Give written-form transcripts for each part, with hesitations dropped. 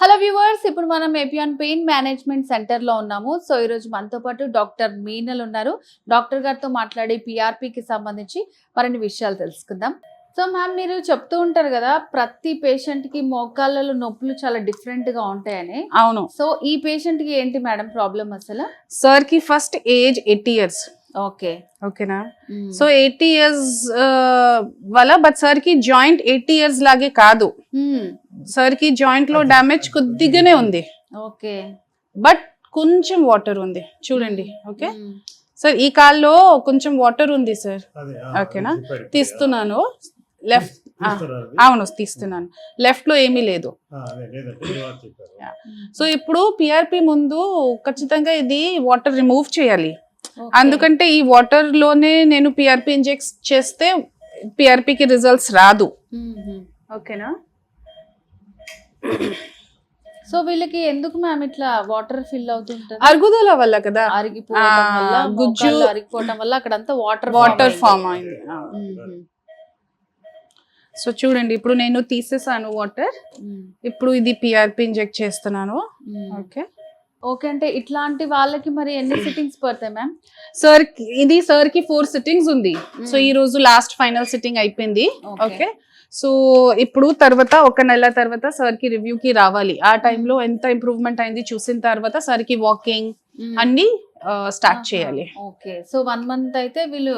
Hello viewers, ఇప్పుడు మనం ఏపియాన్ pain management centre లో ఉన్నాము. సో ఈ రోజు మనతో పాటు డాక్టర్ మీనల్ ఉన్నారు. డాక్టర్ గారితో మాట్లాడి పిఆర్పికి సంబంధించి మరిన్ని విషయాలు తెలుసుకుందాం. సో మ్యామ్, మీరు చెప్తూ ఉంటారు కదా, ప్రతి పేషెంట్ కి మోకాళ్ళలో నొప్పులు చాలా డిఫరెంట్ గా ఉంటాయని. అవును. సో ఈ పేషెంట్ కి ఏంటి మేడం ప్రాబ్లం అసలు? సార్ కి ఫస్ట్ ఏజ్ 80 years. ఓకే, ఓకేనా? సో 80 years వల్ల, బట్ సార్ కి జాయింట్ 80 years లాగే కాదు. సార్ కి జాయింట్ లో డ్యామేజ్ కొద్దిగానే ఉంది. ఓకే, బట్ కొంచెం వాటర్ ఉంది చూడండి. ఓకే సార్, ఈ కాల్లో కొంచెం వాటర్ ఉంది సార్. ఓకేనా? తీస్తున్నాను. లెఫ్ట్, అవును తీస్తున్నాను. లెఫ్ట్ లో ఏమీ లేదు. సో ఇప్పుడు పిఆర్పి ముందు ఖచ్చితంగా ఇది వాటర్ రిమూవ్ చేయాలి. అందుకంటే ఈ వాటర్ లోనే నేను పిఆర్పి ఇంజెక్ట్ చేస్తే పిఆర్పికి రిజల్ట్స్ రాదు. ఓకేనా? సో వీళ్ళకి ఎందుకు మ్యామ్ ఇట్లా వాటర్ ఫిల్ అవుతుంటుంది? అరుగుదల వల్ల కదా, అరిగిపోవడం వల్ల, గుజ్జు అరిగిపోవడం వల్ల అక్కడంతా వాటర్ ఫామ్ అయింది. సో చూడండి, ఇప్పుడు నేను తీసేసాను వాటర్. ఇప్పుడు ఇది పిఆర్పి ఇంజెక్ట్ చేస్తున్నాను. ఓకే ఓకే, అంటే ఇట్లాంటి వాళ్ళకి మరి ఎన్ని సిట్టింగ్స్ పడతాయి మ్యామ్? సార్ ఇది సార్ కి 4 sittings ఉంది. సో ఈ రోజు లాస్ట్ ఫైనల్ సిట్టింగ్ అయిపోయింది. ఓకే, సో ఇప్పుడు తర్వాత ఒక నెల తర్వాత సార్ కి రివ్యూ కి రావాలి. ఆ టైంలో ఎంత ఇంప్రూవ్మెంట్ అయింది చూసిన తర్వాత సార్ కి వాకింగ్ అన్ని స్టార్ట్ చేయాలి. ఓకే, సో 1 month అయితే వీళ్ళు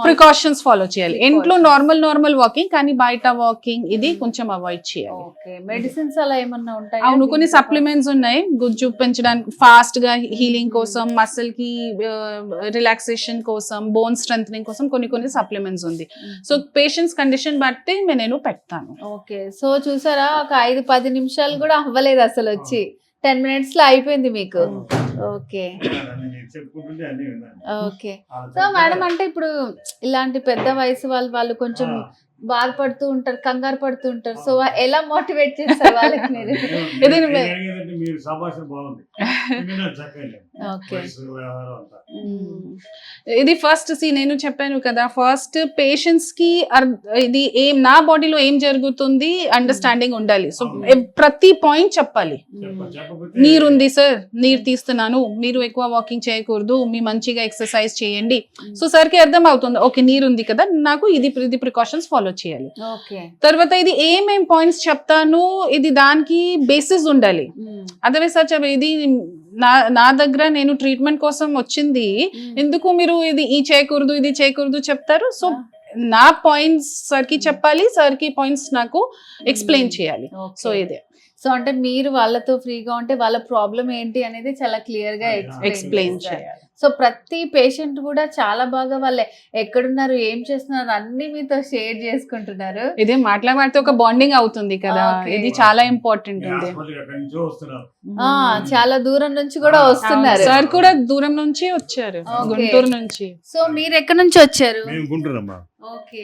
ప్రికాషన్స్ ఫాలో చేయాలి. ఇంట్లో నార్మల్ వాకింగ్, కానీ బయట వాకింగ్ ఇది కొంచెం అవాయిడ్ చేయాలి. ఓకే, మెడిసిన్స్ అలా ఏమన్నా ఉంటాయి? అవును, కొన్ని సప్లిమెంట్స్ ఉన్నాయి గుజ్జు పెంచడానికి, ఫాస్ట్ గా హీలింగ్ కోసం, మసిల్ కి రిలాక్సేషన్ కోసం, బోన్ స్ట్రెంథనింగ్ కోసం కొన్ని సప్లిమెంట్స్ ఉంది. సో పేషెంట్స్ కండిషన్ బట్టి నేను పెడతాను. ఓకే, సో చూసారా, ఒక 5-10 నిమిషాలు కూడా అవ్వలేదు అసలు, వచ్చి 10 minutes లో అయిపోయింది మీకు. ఓకే ఓకే, సో మేడం, అంటే ఇప్పుడు ఇలాంటి పెద్ద వయసు వాళ్ళు కొంచెం బాధపడుతూ ఉంటారు, కంగారు పడుతూ ఉంటారు. సో ఎలా మోటివేట్ చేస్తారు వాళ్ళకి మీరు? ఇది ఫస్ట్ నేను చెప్పాను కదా, ఫస్ట్ పేషెంట్స్ కి ఇది నా బాడీలో ఏం జరుగుతుంది అండర్స్టాండింగ్ ఉండాలి. సో ప్రతి పాయింట్ చెప్పాలి. నీరుంది సార్, నీరు తీస్తున్నాను, మీరు ఎక్కువ వాకింగ్ చేయకూడదు, మీ మంచిగా ఎక్సర్సైజ్ చేయండి. సో సార్ కి అర్థం అవుతుంది, ఓకే నీరుంది కదా, నాకు ఇది ప్రికాషన్స్ ఫాలో చేయాలి. తర్వాత ఇది ఏమేం పాయింట్స్ చెప్తాను, ఇది దానికి బేసిస్ ఉండాలి. అదర్వైజ్ సార్ ఇది నా దగ్గర నేను ట్రీట్మెంట్ కోసం వచ్చింది, ఎందుకు మీరు ఇది చేయకూడదు చెప్తారు. సో నా పాయింట్స్ సార్ కి చెప్పాలి, సార్ కి పాయింట్స్ నాకు ఎక్స్ప్లెయిన్ చేయాలి. సో ఇదే. సో అంటే మీరు వాళ్ళతో ఫ్రీగా ఉంటే వాళ్ళ ప్రాబ్లం ఏంటి అనేది చాలా క్లియర్ గా ఎక్స్ప్లెయిన్ చేయాలి. సో ప్రతి పేషెంట్ కూడా చాలా బాగా వాళ్ళే ఎక్కడున్నారు, ఏం చేస్తున్నారు అన్ని మీతో షేర్ చేసుకుంటున్నారు. ఇది మాట్లాడితే ఒక బాండింగ్ అవుతుంది కదా, ఇది చాలా ఇంపార్టెంట్ ఉంది. చాలా దూరం నుంచి కూడా వస్తున్నారు. సార్ కూడా దూరం నుంచి వచ్చారు, గుంటూరు నుంచి. సో మీరు ఎక్కడి నుంచి వచ్చారు? గుంటూరమ్మా. ఓకే,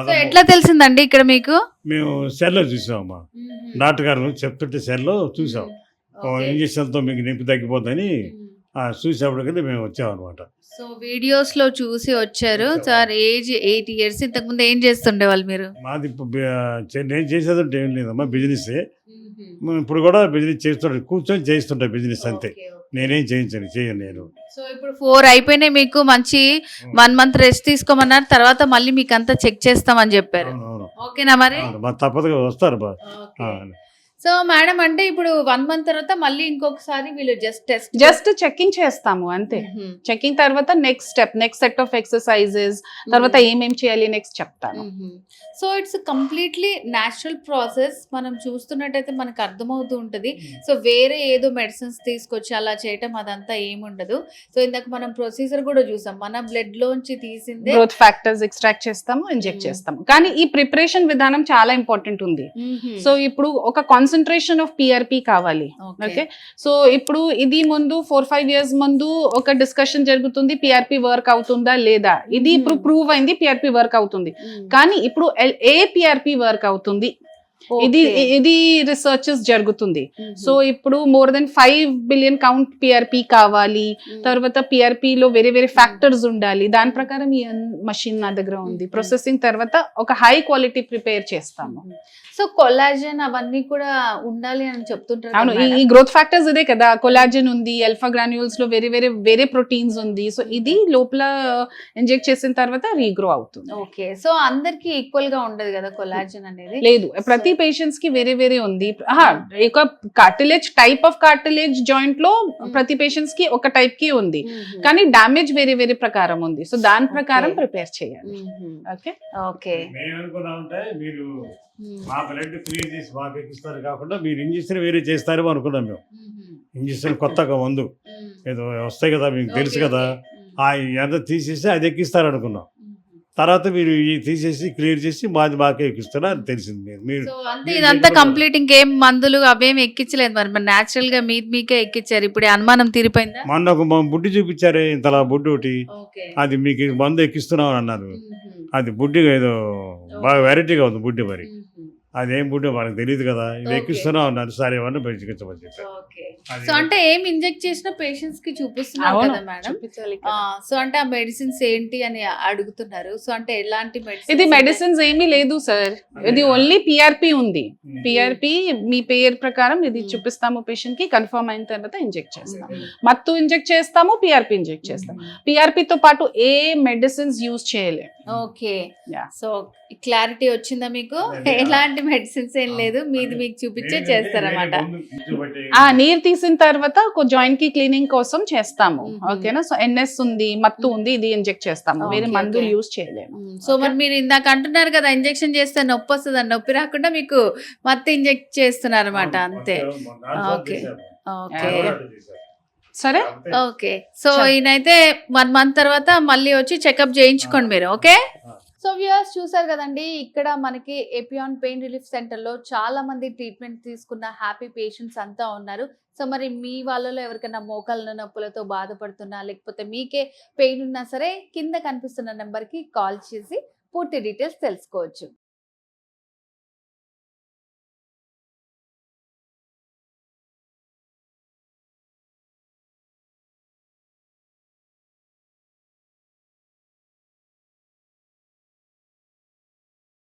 సో ఎట్లా తెలిసిందండి ఇక్కడ మీకు? మేము సెల్లో చూసామమ్మా, డాక్టర్ గారు చెప్తుంటే సెల్లో చూసాం. ఇంజక్షన్ తో మీకు నొప్పి తగ్గిపోతుందని చూసేప్పటికీ మేము వచ్చామన్నమాట. సో వీడియోస్ లో చూసి వచ్చారు. Sir age 80 years. ఇంతకు ముందు ఏం చేస్తుండే వాళ్ళు మీరు? మాది నేను చేసేదంటే ఏం లేదమ్మా, బిజినెస్. ఇప్పుడు కూడా బిజినెస్ చేస్తుంటే కూర్చొని చేస్తుంటా బిజినెస్, అంతే. నేనేం చేయను నేను. సో ఇప్పుడు 4 అయిపోయినాయి మీకు, మంచి 1 month రెస్ట్ తీసుకోమన్నారు. తర్వాత మళ్ళీ మీకు అంతా చెక్ చేస్తామని చెప్పారు. ఓకేనా? మరి తప్పదుగా వస్తారు. సో మేడం, అంటే ఇప్పుడు 1 month తర్వాత మళ్ళీ ఇంకొకసారి వీళ్ళు జస్ట్ చెకింగ్ చేస్తాము అంతే. చెకింగ్ తర్వాత నెక్స్ట్ సెట్ ఆఫ్ ఎక్సర్సైజెస్, తర్వాత ఏమేం చేయాలి నెక్స్ట్ చెప్తాను. So it's completely natural process. మనం చూస్తున్నట్టయితే మనకు అర్థమవుతూ ఉంటుంది. సో వేరే ఏదో మెడిసిన్స్ తీసుకొచ్చి అలా చేయటం అదంతా ఏముండదు. సో ఇందాక మనం ప్రొసీజర్ కూడా చూసాం, మన బ్లడ్ లోంచి తీసిందే గ్రోత్ ఫ్యాక్టర్స్ ఎక్స్ట్రాక్ట్ చేస్తాము, ఇంజెక్ట్ చేస్తాము. కానీ ఈ ప్రిపరేషన్ విధానం చాలా ఇంపార్టెంట్ ఉంది. సో ఇప్పుడు ఒక కాన్సన్ట్రేషన్ ఆఫ్ పిఆర్పి కావాలి. ఓకే, సో ఇప్పుడు ఇది ముందు 4-5 years ముందు ఒక డిస్కషన్ జరుగుతుంది, పిఆర్పి వర్క్ అవుతుందా లేదా. ఇది ఇప్పుడు ప్రూవ్ అయింది, పిఆర్పి వర్క్ అవుతుంది. కానీ ఇప్పుడు ఏ పిఆర్పి వర్క్ అవుతుంది, ఇది ఇది రీసెర్చెస్ జరుగుతుంది. సో ఇప్పుడు more than 5 billion count PRP కావాలి, తర్వాత పిఆర్పి లో వేరే వేరే ఫ్యాక్టర్స్ ఉండాలి. దాని ప్రకారం ఈ మషిన్ నా దగ్గర ఉంది. ప్రాసెసింగ్ తర్వాత ఒక హై క్వాలిటీ ప్రిపేర్ చేస్తాము. సో కొలాజన్ అవన్నీ కూడా ఉండాలి అని చెప్తుంటారు. అవును, ఈ గ్రోత్ ఫ్యాక్టర్స్ ఇదే కదా, కొలాజన్ ఉంది, అల్ఫా గ్రాన్యూల్స్ లో వేరే వేరే వేరే ప్రోటీన్స్ ఉంది. సో ఇది లోపల ఇంజెక్ట్ చేసిన తర్వాత రీగ్రో అవుతుంది. ఓకే, సో అందరికి ఈక్వల్ గా ఉండదు కదా కొలాజన్ అనేది? లేదు, ప్రతి పేషెంట్స్ కి వేరే వేరే ఉంది. ఒక cartilage type of cartilage joint లో ప్రతి పేషెంట్స్ కి ఒక టైప్ కి ఉంది, కానీ డామేజ్ వేరే వేరే ప్రకారం ఉంది. సో దాని ప్రకారం ప్రిపేర్ చేయాలి. ఓకే ఓకే, మేమనుకున్నామంటే మీరు మా బ్లడ్ క్లియర్ చేసి మాకు ఎక్కిస్తారు కాకుండా మీరు ఇంజక్షన్ వేరే చేస్తారేమో అనుకున్నాం మేము. ఇంజక్షన్ కొత్తగా మందు ఏదో వస్తాయి కదా, మీకు తెలుసు కదా, ఆ ఎంత తీసేసి అది ఎక్కిస్తారు అనుకున్నాం. తర్వాత మీరు ఈ తీసేసి క్లియర్ చేసి మాది మాకే ఎక్కిస్తారా అని తెలిసింది. మీరు సో అంతే, ఇదంతా కంప్లీట్. ఇంకేం మందులు అవేం ఎక్కించలేదు మరి నాచురల్ గా మీకే ఎక్కించారు. ఇప్పుడు అనుమానం తీరిపోయిందా? మొన్న ఒక బుడ్డి చూపించారే, ఇంతలా బుడ్డి ఒకటి, అది మీకు మందు ఎక్కిస్తున్నాం అని అన్నారు. అది బుడ్డి ఏదో బాగా వెరైటీగా ఉంది బుడ్డి, మరి అదేం బుడ్డి మనకు తెలియదు కదా, ఇది ఎక్కిస్తున్నాం అన్నారు. సరే ఏమన్నా పెంచుకోమని చెప్పారు. సో అంటే ఏం ఇంజెక్ట్ చేసిన పేషెంట్స్ కి చూపిస్తున్నారు కదా మేడం. సో అంటే ఆ మెడిసిన్స్ ఏంటి అని అడుగుతున్నారు. సో అంటే ఎలాంటి మెడిసిన్? ఇది మెడిసిన్స్ ఏమీ లేదు సార్, ఇది ఓన్లీ పిఆర్పి ఉంది. పిఆర్పి మీ పేరు ప్రకారం ఇది చూపిస్తాము పేషెంట్ కి, కన్ఫర్మ్ అయిన తర్వాత ఇంజెక్ట్ చేస్తాం. మత్తు ఇంజెక్ట్ చేస్తాము, పిఆర్పి ఇంజెక్ట్ చేస్తాం. పిఆర్పి తో పాటు ఏ మెడిసిన్స్ యూజ్ చేయలేము. ఓకే, సో క్లారిటీ వచ్చిందా మీకు? ఎలాంటి మెడిసిన్స్ ఏం లేదు, మీది మీకు చూపించే చేస్తారన్నమాట. నీరు తీసిన తర్వాత ఒక జాయింట్ కి క్లీనింగ్ కోసం చేస్తాము. ఓకేనా? సో ఎన్ఎస్ ఉంది, మత్తు ఉంది, ఇది ఇంజెక్ట్ చేస్తాము, వేరే మందులు యూజ్ చేయలేము. సో మరి మీరు ఇందాక అంటున్నారు కదా ఇంజెక్షన్ చేస్తే నొప్పి వస్తుంది అని, నొప్పి రాకుండా మీకు మత్తు ఇంజెక్ట్ చేస్తున్నారు అనమాట. అంతే. ఓకే ఓకే సరే. ఓకే, సో ఈయనైతే 1 month తర్వాత మళ్ళీ వచ్చి చెకప్ చేయించుకోండి మీరు. ఓకే, సో వ్యూయర్స్ చూసారు కదండి, ఇక్కడ మనకి ఎపియాన్ పెయిన్ రిలీఫ్ సెంటర్ లో చాలా మంది ట్రీట్మెంట్ తీసుకున్న హ్యాపీ పేషెంట్స్ అంతా ఉన్నారు. సో మరి మీ వాళ్ళలో ఎవరికైనా మోకాళ్ళ నొప్పులతో బాధపడుతున్నా, లేకపోతే మీకే పెయిన్ ఉన్నా సరే, కింద కనిపిస్తున్న నెంబర్ కి కాల్ చేసి పూర్తి డీటెయిల్స్ తెలుసుకోవచ్చు.